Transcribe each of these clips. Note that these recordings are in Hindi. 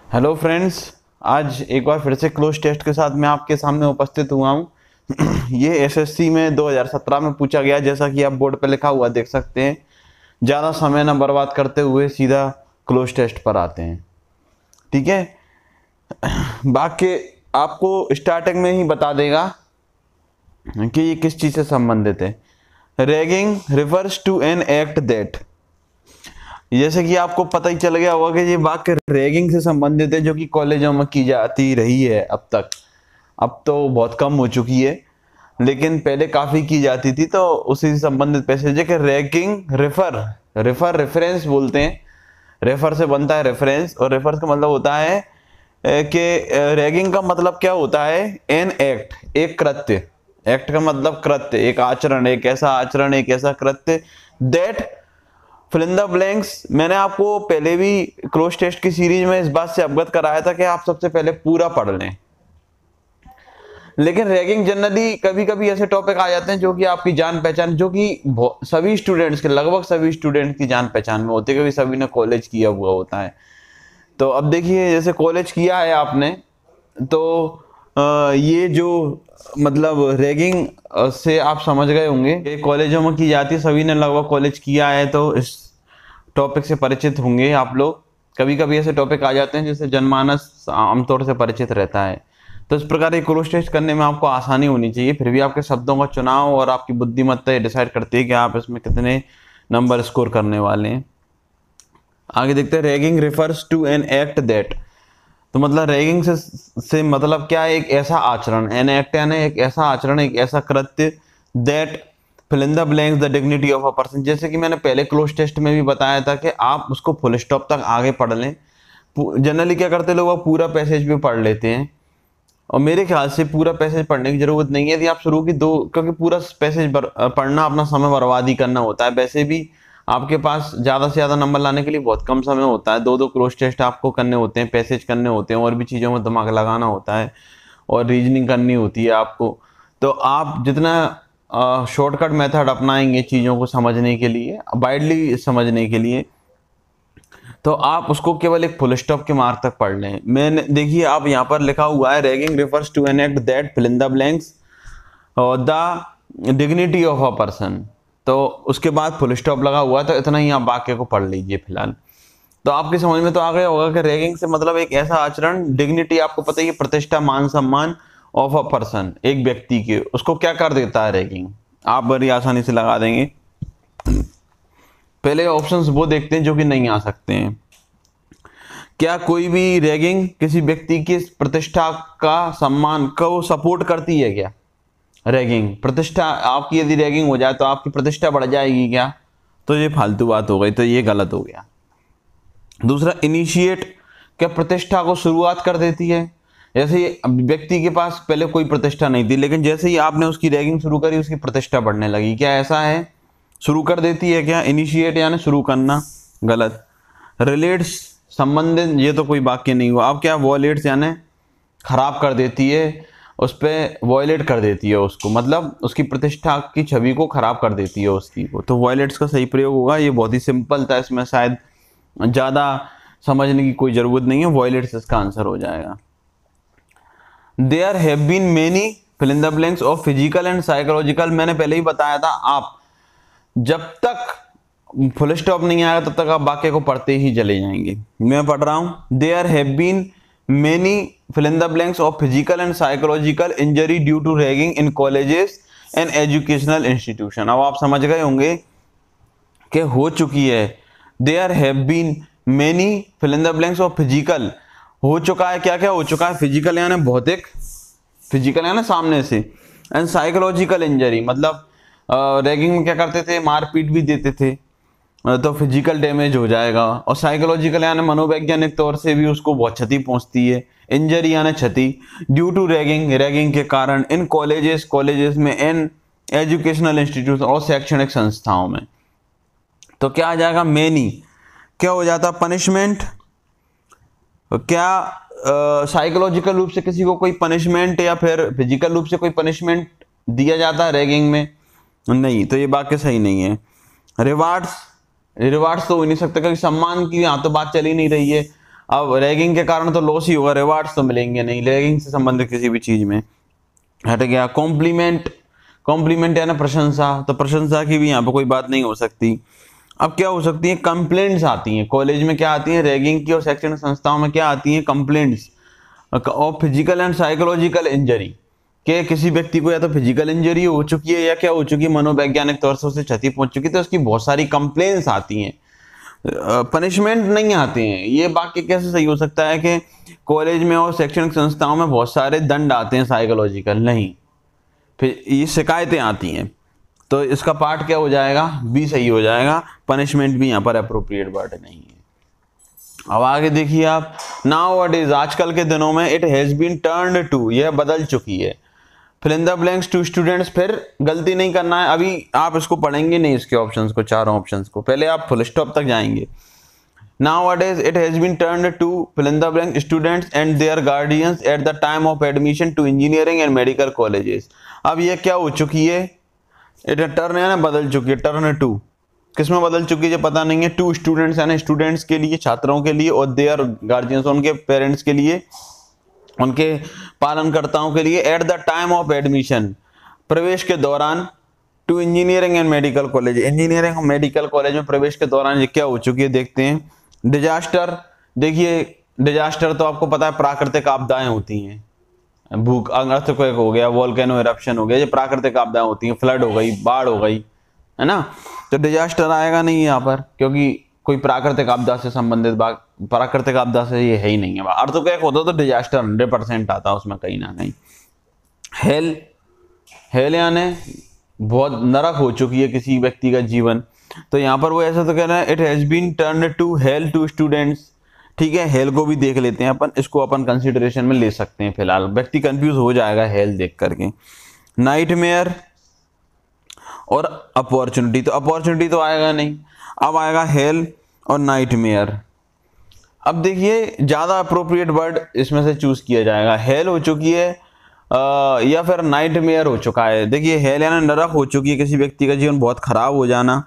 हेलो फ्रेंड्स, आज एक बार फिर से क्लोज टेस्ट के साथ मैं आपके सामने उपस्थित हुआ हूँ। ये एसएससी में 2017 में पूछा गया, जैसा कि आप बोर्ड पे लिखा हुआ देख सकते हैं। ज़्यादा समय ना बर्बाद करते हुए सीधा क्लोज टेस्ट पर आते हैं। ठीक है, बाकी आपको स्टार्टिंग में ही बता देगा कि ये किस चीज़ से संबंधित है। Ragging refers to an act that, जैसे कि आपको पता ही चल गया होगा कि ये वाक्य रैगिंग से संबंधित है, जो कि कॉलेजों में की जाती रही है अब तक। अब तो बहुत कम हो चुकी है, लेकिन पहले काफी की जाती थी। तो उसी से संबंधित पैसेज है कि रैगिंग रिफर रेफरेंस बोलते हैं। रेफर से बनता है रेफरेंस, और रेफर का मतलब होता है कि रैगिंग का मतलब क्या होता है, एन एक्ट, एक कृत्य। एक्ट का मतलब कृत्य, एक आचरण, एक ऐसा आचरण, एक ऐसा कृत्य that fill in the blanks. मैंने आपको पहले भी क्लोज टेस्ट की सीरीज में इस बात से अवगत कराया था कि आप सबसे पहले पूरा पढ़ लें। लेकिन रैगिंग जनरली कभी कभी ऐसे टॉपिक आ जाते हैं जो कि आपकी जान पहचान, जो कि सभी स्टूडेंट्स के, लगभग सभी स्टूडेंट्स की जान पहचान में होते हैं, क्योंकि सभी ने कॉलेज किया हुआ होता है। तो अब देखिए, जैसे कॉलेज किया है आपने, तो ये जो मतलब रैगिंग से आप समझ गए होंगे कि कॉलेजों में की जाती है। सभी ने लगभग कॉलेज किया है, तो इस टॉपिक से परिचित होंगे आप लोग। कभी कभी ऐसे टॉपिक आ जाते हैं जिससे जनमानस आमतौर से परिचित रहता है। तो इस प्रकार ये क्लोज टेस्ट करने में आपको आसानी होनी चाहिए। फिर भी आपके शब्दों का चुनाव और आपकी बुद्धिमत्ता ये डिसाइड करती है कि आप इसमें कितने नंबर स्कोर करने वाले हैं। आगे देखते हैं, ragging refers to an act that. तो मतलब रैगिंग से मतलब क्या है, एक ऐसा आचरण। एन एक्ट यानी एक ऐसा आचरण, एक ऐसा कृत्य that fill in the blanks the dignity of a person. जैसे कि मैंने पहले क्लोज टेस्ट में भी बताया था कि आप उसको फुल स्टॉप तक आगे पढ़ लें। जनरली क्या करते लोग, आप पूरा पैसेज भी पढ़ लेते हैं, और मेरे ख्याल से पूरा पैसेज पढ़ने की जरूरत नहीं है। यदि आप शुरू की दो, क्योंकि पूरा पैसेज पढ़ना अपना समय बर्बाद ही करना होता है। वैसे भी आपके पास ज्यादा से ज्यादा नंबर लाने के लिए बहुत कम समय होता है। दो दो क्लोज टेस्ट आपको करने होते हैं, पैसेज करने होते हैं, और भी चीजों में दिमाग लगाना होता है, और रीजनिंग करनी होती है आपको। तो आप जितना शॉर्टकट मेथड अपनाएंगे चीजों को समझने के लिए, वाइडली समझने के लिए, तो आप उसको केवल एक फुल स्टॉप के मार्क तक पढ़ लें। मैंने देखिए, आप यहाँ पर लिखा हुआ है, ragging refers to an act that fill in the blanks the dignity of a person. तो उसके बाद फुल स्टॉप लगा हुआ है, तो इतना ही आप वाक्य को पढ़ लीजिए फिलहाल। तो आपकी समझ में तो आ गया होगा कि रैगिंग से मतलब एक ऐसा आचरण, डिग्निटी आपको पता ही है, प्रतिष्ठा, मान सम्मान ऑफ अ पर्सन, एक व्यक्ति के, उसको क्या कर देता है रैगिंग। आप बड़ी आसानी से लगा देंगे। पहले ऑप्शंस वो देखते हैं जो कि नहीं आ सकते हैं। क्या कोई भी रैगिंग किसी व्यक्ति की प्रतिष्ठा का, सम्मान को सपोर्ट करती है क्या? रैगिंग, प्रतिष्ठा, आपकी यदि रैगिंग हो जाए तो आपकी प्रतिष्ठा बढ़ जाएगी क्या? तो ये फालतू बात हो गई, तो ये गलत हो गया। दूसरा, इनिशिएट, क्या प्रतिष्ठा को शुरुआत कर देती है? जैसे व्यक्ति के पास पहले कोई प्रतिष्ठा नहीं थी, लेकिन जैसे ही आपने उसकी रैगिंग शुरू करी, उसकी प्रतिष्ठा बढ़ने लगी, क्या ऐसा है? शुरू कर देती है क्या? इनिशिएट यानी शुरू करना, गलत। रिलेट्स, संबंधित, ये तो कोई वाक्य नहीं हुआ। अब क्या, वॉयलेट्स यानी खराब कर देती है, उस पर वॉयलेट कर देती है उसको, मतलब उसकी प्रतिष्ठा की छवि को खराब कर देती है उसकी को। तो वॉयलेट्स का सही प्रयोग होगा। ये बहुत ही सिंपल था, इसमें शायद ज्यादा समझने की कोई जरूरत नहीं है। वॉयलेट्स इसका आंसर हो जाएगा। There have been many fill in the blanks of physical and psychological. मैंने पहले ही बताया था, आप जब तक फुल स्टॉप नहीं आएगा तब तक आप वाक्य को पढ़ते ही चले जाएंगे। मैं पढ़ रहा हूं, there have been many fill in the blanks of physical and psychological injury due to ragging in colleges and educational institution. अब आप समझ गए होंगे कि हो चुकी है। There have been many fill in the blanks of physical, हो चुका है, क्या क्या हो चुका है? फिजिकल यानी भौतिक, फिजिकल यानी सामने से, एंड साइकोलॉजिकल इंजरी मतलब रैगिंग में क्या करते थे, मारपीट भी देते थे, तो फिजिकल डैमेज हो जाएगा। और साइकोलॉजिकल यानी मनोवैज्ञानिक तौर से भी उसको बहुत क्षति पहुंचती है। इंजरी यानी क्षति, ड्यू टू रैगिंग, रैगिंग के कारण, इन कॉलेजेस, कॉलेजेस में, इन एजुकेशनल इंस्टीट्यूट, और शैक्षणिक संस्थाओं में। तो क्या आ जाएगा? मेनी, क्या हो जाता? पनिशमेंट। क्या साइकोलॉजिकल रूप से किसी को कोई पनिशमेंट या फिर फिजिकल रूप से कोई पनिशमेंट दिया जाता है रैगिंग में? नहीं, तो ये वाक्य सही नहीं है। रिवार्ड्स, रिवार्ड्स तो हो नहीं सकता, क्योंकि सम्मान की यहाँ तो बात चली नहीं रही है। अब रैगिंग के कारण तो लॉस ही होगा, रिवार्ड्स तो मिलेंगे नहीं रैगिंग से संबंधित किसी भी चीज में। हट गया कॉम्प्लीमेंट, कॉम्प्लीमेंट यानी प्रशंसा, तो प्रशंसा की भी यहाँ पे कोई बात नहीं हो सकती। अब क्या हो सकती है, कंप्लेंट्स आती हैं कॉलेज में, क्या आती हैं रैगिंग की और शैक्षणिक संस्थाओं में क्या आती हैं, कंप्लेंट्स और फिजिकल एंड साइकोलॉजिकल इंजरी, कि किसी व्यक्ति को या तो फिजिकल इंजरी हो चुकी है या क्या हो चुकी है, मनोवैज्ञानिक तौर से उसे क्षति पहुंच चुकी है, तो उसकी बहुत सारी कंप्लेंट्स आती हैं, पनिशमेंट नहीं आते हैं। ये वाक्य कैसे सही हो सकता है कि कॉलेज में और शैक्षणिक संस्थाओं में बहुत सारे दंड आते हैं साइकोलॉजिकल, नहीं, फिर ये शिकायतें आती हैं, तो इसका पार्ट क्या हो जाएगा, बी सही हो जाएगा, पनिशमेंट भी यहाँ पर अप्रोप्रिएट वर्ड नहीं है। अब आगे देखिए आप, नाउ व्हाट इज, आजकल के दिनों में, it has been turned to, यह बदल चुकी है, fill in the blanks to students, फिर गलती नहीं करना है, अभी आप इसको पढ़ेंगे नहीं इसके ऑप्शंस को, चारों ऑप्शंस को, पहले आप फुल स्टॉप तक जाएंगे। Nowadays it has been turned to fill in the blank students and their guardians at the time of admission to engineering and medical colleges। अब ये क्या हो चुकी है, इट टर्न है ना, बदल चुकी है, टर्न टू किस में बदल चुकी है पता नहीं है, टू स्टूडेंट्स यानी स्टूडेंट्स के लिए, छात्रों के लिए, और देयर गार्जियंस उनके पेरेंट्स के लिए, उनके पालनकर्ताओं के लिए, at the time of admission प्रवेश के दौरान, to engineering and medical college, engineering और मेडिकल कॉलेज में प्रवेश के दौरान ये क्या हो चुकी है देखते हैं। डिजास्टर, देखिए डिजास्टर तो आपको पता है प्राकृतिक आपदाएं होती हैं, भूख अर्थक्वेक हो गया, वोल्केनो इरप्शन हो गया, ये प्राकृतिक आपदाएं होती हैं, फ्लड हो गई, बाढ़ हो गई, है ना, तो डिजास्टर आएगा नहीं यहाँ पर, क्योंकि कोई प्राकृतिक आपदा से संबंधित बात, प्राकृतिक आपदा से ये है ही नहीं है। अर्थक्वेक होता तो डिजास्टर 100% आता उसमें कहीं ना कहीं। हेल, हेल यानी बहुत नरक हो चुकी है किसी व्यक्ति का जीवन, तो यहाँ पर वो ऐसा तो कह रहा है, it has been turned to hell to students, ठीक है, हेल को भी देख लेते हैं अपन, इसको अपन कंसिडरेशन में ले सकते हैं फिलहाल, व्यक्ति कंफ्यूज हो जाएगा हेल देख करके। नाइटमेयर और अपॉर्चुनिटी, तो अपॉर्चुनिटी तो आएगा नहीं, अब आएगा हेल और नाइटमेयर। अब देखिए ज्यादा अप्रोप्रिएट वर्ड इसमें से चूज किया जाएगा, हेल हो चुकी है या फिर नाइटमेयर हो चुका है। देखिए हेल यानी नरक हो चुकी है, किसी व्यक्ति का जीवन बहुत खराब हो जाना,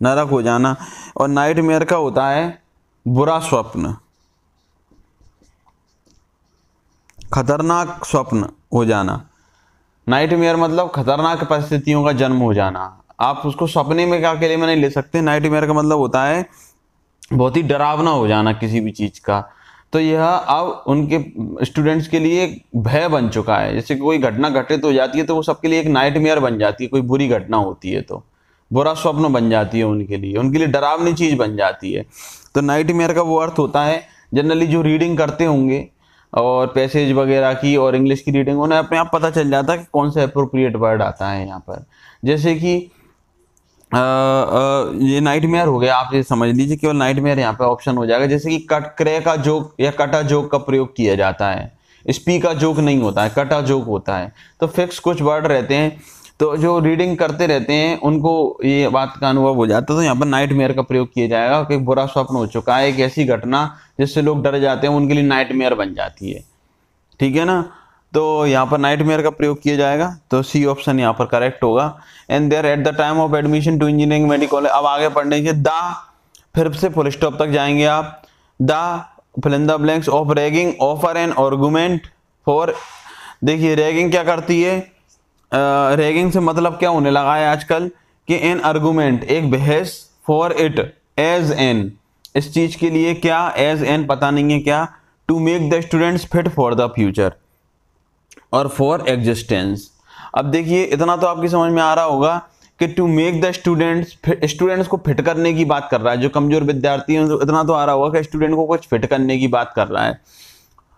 नरक हो जाना, और नाइटमेयर का होता है बुरा स्वप्न, खतरनाक स्वप्न हो जाना। नाइटमेयर मतलब खतरनाक परिस्थितियों का जन्म हो जाना, आप उसको सपने में क्या अकेले में नहीं ले सकते। नाइटमेयर का मतलब होता है बहुत ही डरावना हो जाना किसी भी चीज का, तो यह अब उनके स्टूडेंट्स के लिए भय बन चुका है। जैसे कोई घटना घटित हो जाती है तो वो सबके लिए एक नाइटमेयर बन जाती है, कोई बुरी घटना होती है तो बुरा स्वप्न बन जाती है उनके लिए डरावनी चीज बन जाती है। तो नाइटमेयर का वो अर्थ होता है, जनरली जो रीडिंग करते होंगे और पैसेज वगैरह की और इंग्लिश की रीडिंग, उन्हें अपने आप पता चल जाता है कि कौन सा अप्रोप्रिएट वर्ड आता है यहाँ पर। जैसे कि ये नाइटमेयर हो गया, आप ये समझ लीजिए केवल नाइटमेयर यहाँ पे ऑप्शन हो जाएगा। जैसे कि क्रैक का जोक या कटा जोक का प्रयोग किया जाता है, स्पी का जोक नहीं होता है, कटा जोक होता है, तो फिक्स कुछ वर्ड रहते हैं, तो जो रीडिंग करते रहते हैं उनको ये बात का अनुभव हो जाता है। तो यहाँ पर नाइटमेयर का प्रयोग किया जाएगा कि बुरा स्वप्न हो चुका है, एक ऐसी घटना जिससे लोग डर जाते हैं, उनके लिए नाइटमेयर बन जाती है, ठीक है ना। तो यहाँ पर नाइटमेयर का प्रयोग किया जाएगा, तो सी ऑप्शन यहाँ पर करेक्ट होगा। And there at the time of admission to engineering medical, अब आगे पढ़ने के द, फिर से फुल स्टॉप तक जाएंगे आप। The fill in the blanks of ragging offer an argument for, देखिए रैगिंग क्या करती है, रैगिंग से मतलब क्या होने लगा है आजकल कि एन आर्गुमेंट, एक बहस, फॉर इट एज एन, इस चीज के लिए क्या, एज एन पता नहीं है क्या, to make the students fit for the future और फॉर एग्जिस्टेंस। अब देखिए इतना तो आपकी समझ में आ रहा होगा कि to make the students, students को फिट करने की बात कर रहा है, जो कमजोर विद्यार्थी हैं इतना तो आ रहा होगा कि स्टूडेंट को कुछ फिट करने की बात कर रहा है।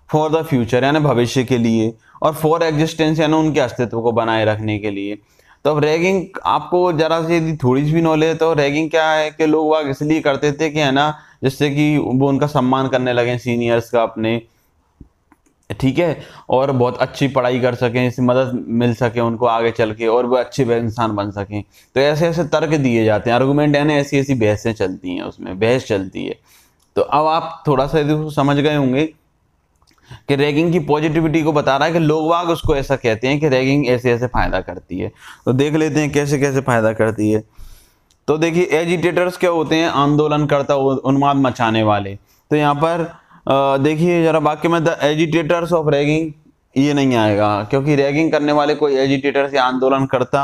फॉर द फ्यूचर यानी भविष्य के लिए, और फॉर एग्जिस्टेंस यानी उनके अस्तित्व को बनाए रखने के लिए। तो अब रैगिंग आपको जरा से यदि थोड़ी सी भी नॉलेज है, तो रैगिंग क्या है कि लोग वाग इसलिए करते थे कि है ना, जिससे कि वो उनका सम्मान करने लगे सीनियर्स का अपने, ठीक है, और बहुत अच्छी पढ़ाई कर सकें, इससे मदद मिल सके उनको आगे चल के, और वो अच्छे इंसान बन सकें। तो ऐसे ऐसे तर्क दिए जाते हैं, आर्गुमेंट यानी ऐसी ऐसी बहसें चलती हैं, उसमें बहस चलती है। तो अब आप थोड़ा सा यदि समझ गए होंगे कि रैगिंग की पॉजिटिविटी को बता रहा है कि लोग वाग उसको ऐसा कहते हैं कि रैगिंग ऐसे ऐसे फायदा करती है। तो देख लेते हैं कैसे कैसे फायदा करती है। तो देखिए एजिटेटर्स क्या होते हैं, आंदोलनकर्ता, उन्माद मचाने वाले। तो यहाँ पर देखिए जरा वाक्य में द एजिटेटर्स ऑफ रैगिंग, ये नहीं आएगा क्योंकि रैगिंग करने वाले कोई एजिटेटर्स या आंदोलनकर्ता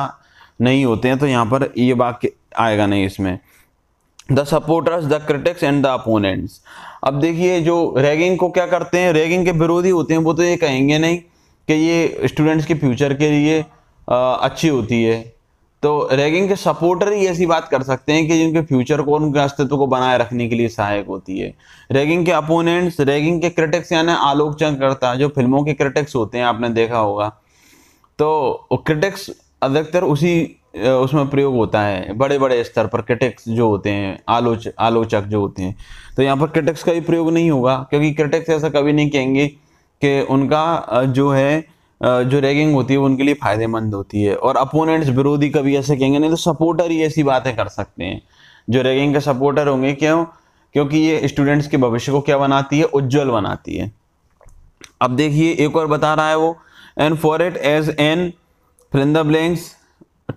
नहीं होते हैं, तो यहाँ पर ये वाक्य आएगा नहीं इसमें। The supporters, the critics and the opponents. अब देखिए जो रैगिंग को क्या करते हैं, रैगिंग के विरोधी होते हैं, वो तो ये कहेंगे नहीं कि ये स्टूडेंट्स के फ्यूचर के लिए अच्छी होती है। तो रैगिंग के सपोर्टर ही ऐसी बात कर सकते हैं कि जिनके फ्यूचर को, उनके अस्तित्व को बनाए रखने के लिए सहायक होती है। रैगिंग के अपोनेंट्स, रैगिंग के क्रिटिक्स यानी आलोचनकर्ता, जो फिल्मों के क्रिटिक्स होते हैं, आपने देखा होगा। तो क्रिटिक्स अधिकतर उसमें प्रयोग होता है, बड़े बड़े स्तर पर क्रिटिक्स जो होते हैं, आलोचक जो होते हैं। तो यहाँ पर क्रिटिक्स का भी प्रयोग नहीं होगा क्योंकि क्रिटिक्स ऐसा कभी नहीं कहेंगे कि उनका जो है जो रैगिंग होती है वो उनके लिए फायदेमंद होती है। और अपोनेंट्स, विरोधी, कभी ऐसे कहेंगे नहीं। तो सपोर्टर ही ऐसी बातें कर सकते हैं जो रैगिंग के सपोर्टर होंगे। क्यों? क्योंकि ये स्टूडेंट्स के भविष्य को क्या बनाती है, उज्जवल बनाती है। अब देखिए एक और बता रहा है वो, and for it as an fill in the blanks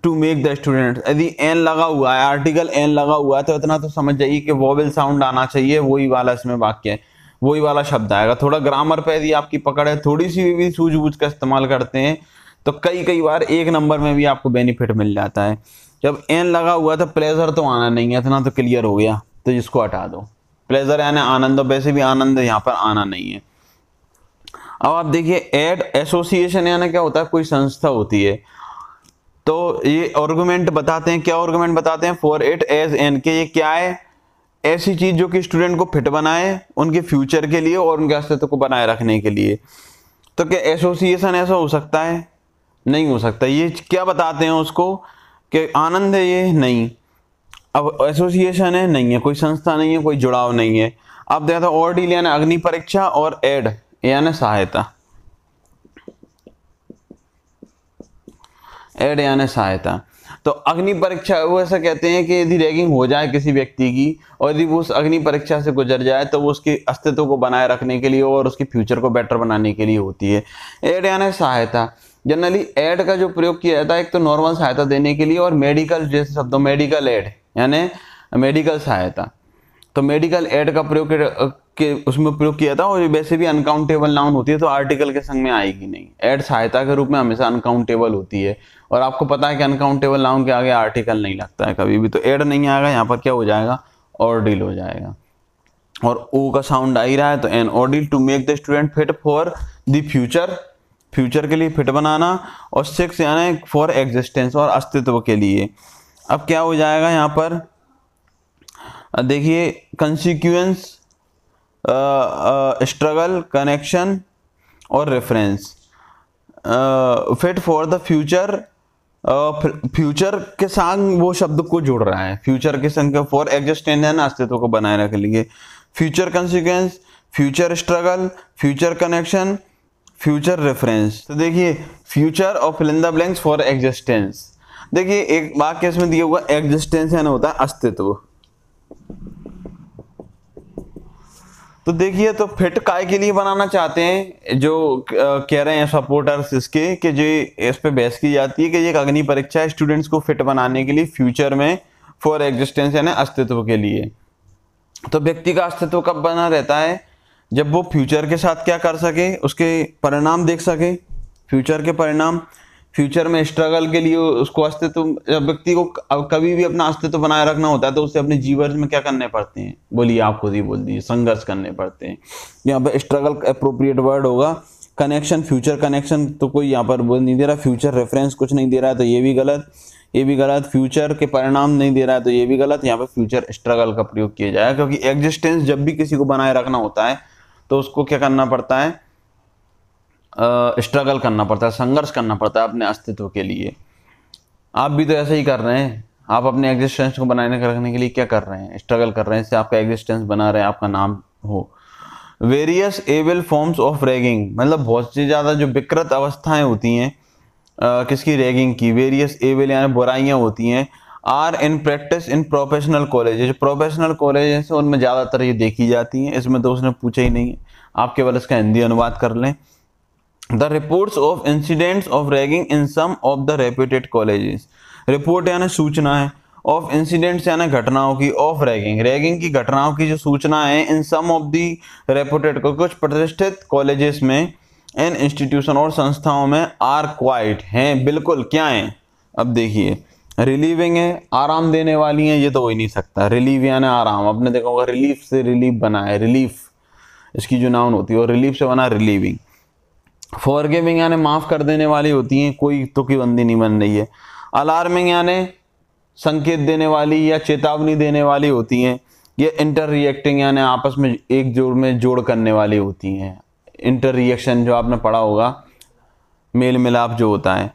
to make the student. यदि एन लगा हुआ है, आर्टिकल एन लगा हुआ है, तो इतना तो समझ जाइए कि वोवेल साउंड आना चाहिए, वही वाला इसमें वाक्य है, वही वाला शब्द आएगा। थोड़ा ग्रामर पे यदि आपकी पकड़ है, थोड़ी सी भी सूझबूझ का इस्तेमाल करते हैं, तो कई बार एक नंबर में भी आपको बेनिफिट मिल जाता है। जब एन लगा हुआ तो प्लेजर तो आना नहीं है, इतना तो क्लियर हो गया, तो इसको हटा दो। प्लेजर यानी आनंद, वैसे भी आनंद यहाँ पर आना नहीं है। अब आप देखिए एड एसोसिएशन यानी क्या होता है, कोई संस्था होती है। तो ये आर्गुमेंट बताते हैं, क्या आर्गुमेंट बताते हैं, फॉर इट एज एन, के ये क्या है, ऐसी चीज जो कि स्टूडेंट को फिट बनाए उनके फ्यूचर के लिए और उनके अस्तित्व को बनाए रखने के लिए। तो क्या एसोसिएशन ऐसा हो सकता है? नहीं हो सकता। ये क्या बताते हैं उसको कि आनंद है, ये नहीं। अब एसोसिएशन है, नहीं है, कोई संस्था नहीं है, कोई जुड़ाव नहीं है। अब देखा था ऑर्डिल यानी अग्नि परीक्षा और एड यानी सहायता, एड यानी सहायता। तो अग्नि परीक्षा वो ऐसा कहते हैं कि यदि रैगिंग हो जाए किसी व्यक्ति की और यदि वो उस अग्नि परीक्षा से गुजर जाए तो वो उसके अस्तित्व को बनाए रखने के लिए और उसके फ्यूचर को बेटर बनाने के लिए होती है। एड यानी सहायता। जनरली एड का जो प्रयोग किया जाता है, एक तो नॉर्मल सहायता देने के लिए, और मेडिकल जैसे शब्दों, मेडिकल एड यानी मेडिकल सहायता। तो मेडिकल एड का प्रयोग के उसमें प्रयोग किया था। और वैसे भी अनकाउंटेबल नाउन होती है तो आर्टिकल के संग में आएगी नहीं। एड सहायता के रूप में हमेशा अनकाउंटेबल होती है, और आपको पता है कि अनकाउंटेबल नाउन के आगे आर्टिकल नहीं लगता है कभी भी। तो एड नहीं आएगा, यहाँ पर क्या हो जाएगा, ऑर्डिल हो जाएगा। और ओ का साउंड आ ही रहा है, तो in order to make the student fit for the future, future के लिए फिट बनाना। और सिक्स यानी फॉर एग्जिस्टेंस, और अस्तित्व के लिए। अब क्या हो जाएगा यहाँ पर, देखिए कंसिक्वेंस, स्ट्रगल, कनेक्शन और reference. Fit for the future, future के संग वो शब्द को जोड़ रहा है, फ्यूचर के संग। फॉर एग्जिस्टेंस है ना, अस्तित्व को बनाए रखने के लिए। Future consequence, future struggle, future connection, future reference. तो देखिए फ्यूचर और fill in the blanks for existence. देखिए एक वाक्य इसमें दिया हुआ, एग्जिस्टेंस यानी होता है अस्तित्व। तो देखिए तो फिट काय के लिए बनाना चाहते हैं, जो कह रहे हैं सपोर्टर्स इसके, कि जो इस पे बहस की जाती है कि ये एक अग्नि परीक्षा है स्टूडेंट्स को फिट बनाने के लिए फ्यूचर में, फॉर एग्जिस्टेंस यानी अस्तित्व के लिए। तो व्यक्ति का अस्तित्व कब बना रहता है, जब वो फ्यूचर के साथ क्या कर सके, उसके परिणाम देख सके, फ्यूचर के परिणाम। फ्यूचर में स्ट्रगल के लिए उसको अस्तित्व, जब व्यक्ति को कभी भी अपना अस्तित्व बनाए रखना होता है तो उसे अपने जीवन में क्या करने पड़ते हैं, बोलिए, आप खुद ही बोल दीजिए, संघर्ष करने पड़ते हैं। यहाँ पे स्ट्रगल अप्रोप्रिएट वर्ड होगा। कनेक्शन, फ्यूचर कनेक्शन तो कोई यहाँ पर बोल नहीं दे रहा। फ्यूचर रेफरेंस कुछ नहीं दे रहा है तो ये भी गलत, ये भी गलत। फ्यूचर के परिणाम नहीं दे रहा है तो ये भी गलत। यहाँ पे फ्यूचर स्ट्रगल का प्रयोग किया जाए, क्योंकि एग्जिस्टेंस जब भी किसी को बनाए रखना होता है तो उसको क्या करना पड़ता है, स्ट्रगल करना पड़ता है, संघर्ष करना पड़ता है अपने अस्तित्व के लिए। आप भी तो ऐसा ही कर रहे हैं, आप अपने एग्जिस्टेंस को बनाने रखने के लिए क्या कर रहे हैं, स्ट्रगल कर रहे हैं, इससे आपका एग्जिस्टेंस बना रहे, आपका नाम हो। Various evil forms of ragging, मतलब बहुत सी ज़्यादा जो विकृत अवस्थाएं होती हैं किसकी, रैगिंग की। वेरियस एविल यानी बुराइयां होती हैं। Are in practice in professional college, जो प्रोफेशनल कॉलेज हैं उनमें ज़्यादातर ये देखी जाती हैं। इसमें तो उसने पूछा ही नहीं है, आप केवल इसका हिंदी अनुवाद कर लें। The reports of incidents of ragging in some of the reputed colleges, report यानी सूचना है, ऑफ इंसिडेंट्स यानी घटनाओं की, ऑफ रैगिंग रैगिंग की घटनाओं की जो सूचना है इन सम ऑफ दी रेपुटेड को कुछ प्रतिष्ठित कॉलेजेस में एंड इंस्टीट्यूशन और संस्थाओं में आर क्वाइट हैं, बिल्कुल क्या हैं। अब देखिए रिलीविंग है, आराम देने वाली हैं, ये तो हो ही नहीं सकता। रिलीव यानी आराम, आपने देखा होगा रिलीफ से रिलीफ बना है, रिलीफ इसकी जो नाउन होती है और रिलीफ से बना रिलीविंग। फॉरगिविंग यानी माफ कर देने वाली होती हैं, कोई तुकी बंदी नहीं बन रही है। अलार्मिंग यानी संकेत देने वाली या चेतावनी देने वाली होती हैं। ये इंटर रिएक्टिंग यानी आपस में एक जोड़ में जोड़ करने वाली होती हैं। इंटर रिएक्शन जो आपने पढ़ा होगा, मेल मिलाप जो होता है,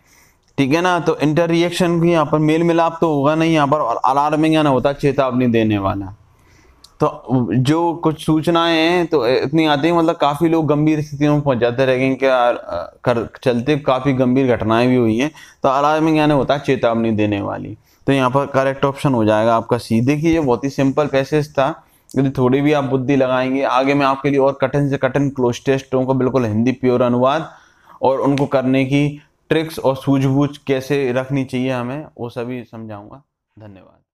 ठीक है ना। तो इंटर रिएक्शन की यहाँ पर मेल मिलाप तो होगा नहीं यहाँ पर। अलार्मिंग यानी होता है चेतावनी देने वाला। तो जो कुछ सूचनाएं हैं तो इतनी आती है, मतलब काफ़ी लोग गंभीर स्थितियों में पहुंच जाते हैं रैगिंग के चलते, काफ़ी गंभीर घटनाएं भी हुई हैं। तो अलार्मिंग यानी होता है चेतावनी देने वाली। तो यहाँ पर करेक्ट ऑप्शन हो जाएगा आपका सी। देखिए ये बहुत ही सिंपल पैसेज था, यदि थोड़ी भी आप बुद्धि लगाएंगे आगे मैं आपके लिए और कठिन से कठिन क्लोज टेस्टों का बिल्कुल हिंदी प्योर अनुवाद और उनको करने की ट्रिक्स और सूझबूझ कैसे रखनी चाहिए हमें, वो सभी समझाऊंगा। धन्यवाद।